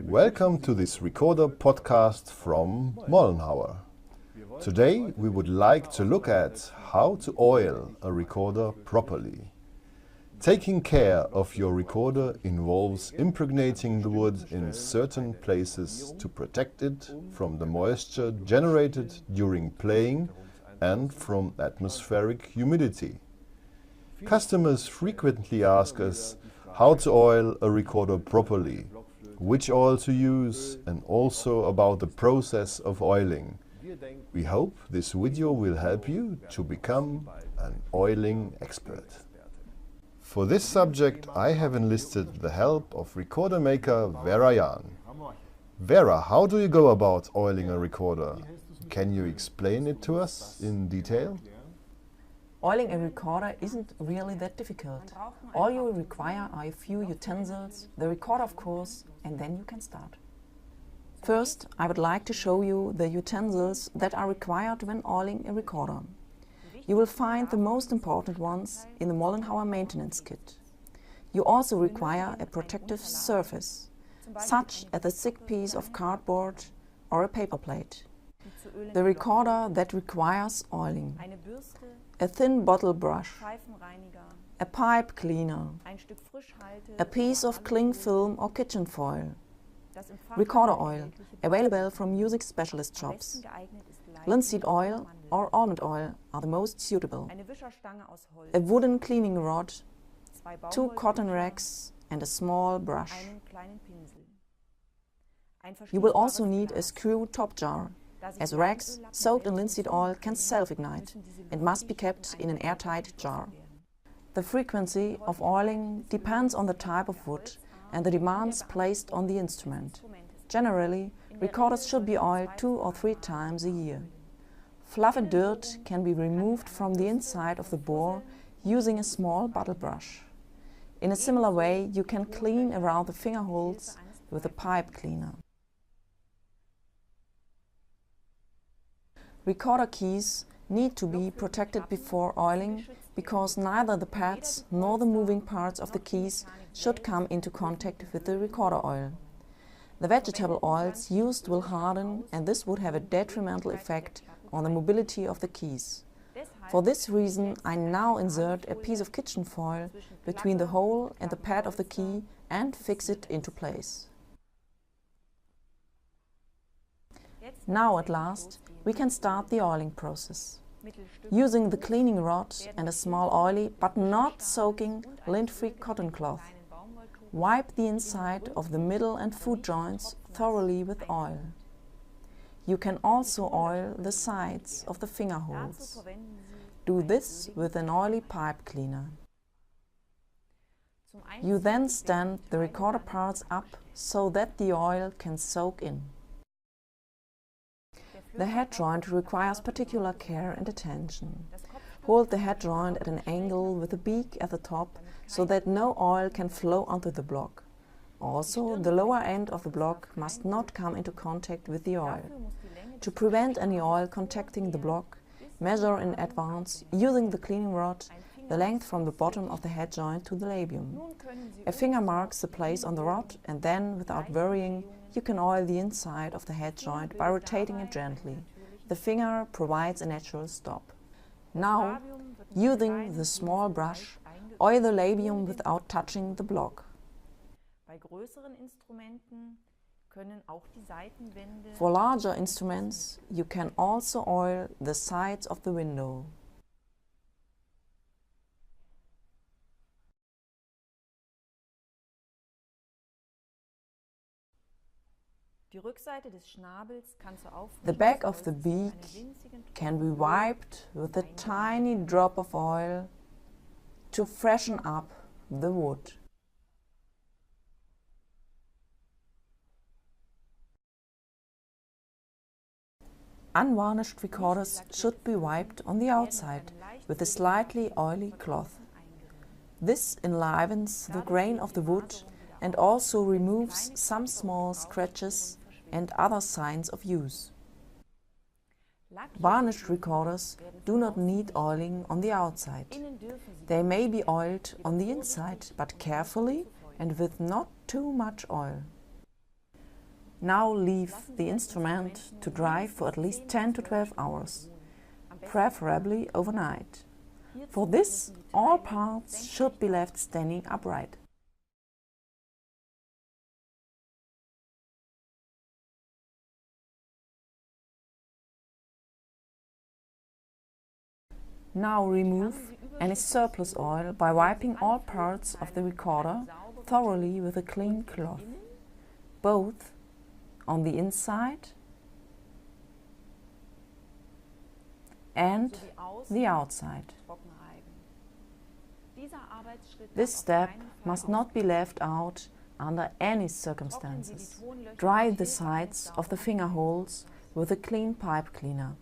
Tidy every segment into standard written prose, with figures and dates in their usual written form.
Welcome to this recorder podcast from Mollenhauer. Today we would like to look at how to oil a recorder properly. Taking care of your recorder involves impregnating the wood in certain places to protect it from the moisture generated during playing and from atmospheric humidity. Customers frequently ask us how to oil a recorder properly, which oil to use, and also about the process of oiling. We hope this video will help you to become an oiling expert. For this subject I have enlisted the help of recorder maker Vera Jahn. Vera, how do you go about oiling a recorder? Can you explain it to us in detail? Oiling a recorder isn't really that difficult. All you will require are a few utensils, the recorder of course, and then you can start. First, I would like to show you the utensils that are required when oiling a recorder. You will find the most important ones in the Mollenhauer maintenance kit. You also require a protective surface, such as a thick piece of cardboard or a paper plate. The recorder that requires oiling. A thin bottle brush, a pipe cleaner, a piece of cling film or kitchen foil, recorder oil, available from music specialist shops. Linseed oil or almond oil are the most suitable. A wooden cleaning rod, 2 cotton rags and a small brush. You will also need a screw top jar, as rags soaked in linseed oil can self-ignite and must be kept in an airtight jar. The frequency of oiling depends on the type of wood and the demands placed on the instrument. Generally, recorders should be oiled 2 or 3 times a year. Fluff and dirt can be removed from the inside of the bore using a small bottle brush. In a similar way, you can clean around the finger holes with a pipe cleaner. Recorder keys need to be protected before oiling because neither the pads nor the moving parts of the keys should come into contact with the recorder oil. The vegetable oils used will harden, and this would have a detrimental effect on the mobility of the keys. For this reason, I now insert a piece of kitchen foil between the hole and the pad of the key and fix it into place. Now at last, we can start the oiling process. Using the cleaning rod and a small oily but not soaking lint-free cotton cloth, wipe the inside of the middle and foot joints thoroughly with oil. You can also oil the sides of the finger holes. Do this with an oily pipe cleaner. You then stand the recorder parts up so that the oil can soak in. The head joint requires particular care and attention. Hold the head joint at an angle with the beak at the top so that no oil can flow onto the block. Also, the lower end of the block must not come into contact with the oil. To prevent any oil contacting the block, measure in advance, using the cleaning rod, the length from the bottom of the head joint to the labium. A finger marks the place on the rod, and then, without worrying, you can oil the inside of the head joint by rotating it gently. The finger provides a natural stop. Now, using the small brush, oil the labium without touching the block. For larger instruments, you can also oil the sides of the window. The back of the beak can be wiped with a tiny drop of oil to freshen up the wood. Unvarnished recorders should be wiped on the outside with a slightly oily cloth. This enlivens the grain of the wood and also removes some small scratches and other signs of use. Varnished recorders do not need oiling on the outside. They may be oiled on the inside, but carefully and with not too much oil. Now leave the instrument to dry for at least 10 to 12 hours, preferably overnight. For this, all parts should be left standing upright. Now remove any surplus oil by wiping all parts of the recorder thoroughly with a clean cloth, both on the inside and the outside. This step must not be left out under any circumstances. Dry the sides of the finger holes with a clean pipe cleaner.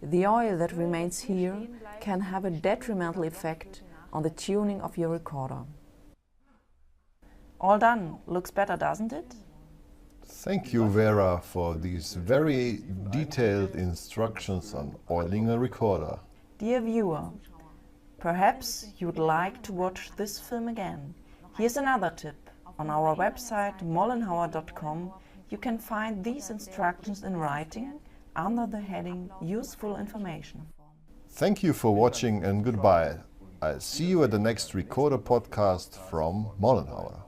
The oil that remains here can have a detrimental effect on the tuning of your recorder. All done. Looks better, doesn't it? Thank you, Vera, for these very detailed instructions on oiling a recorder. Dear viewer, perhaps you would like to watch this film again. Here's another tip. On our website mollenhauer.com you can find these instructions in writing under the heading Useful Information. Thank you for watching and goodbye. I'll see you at the next Recorder podcast from Mollenhauer.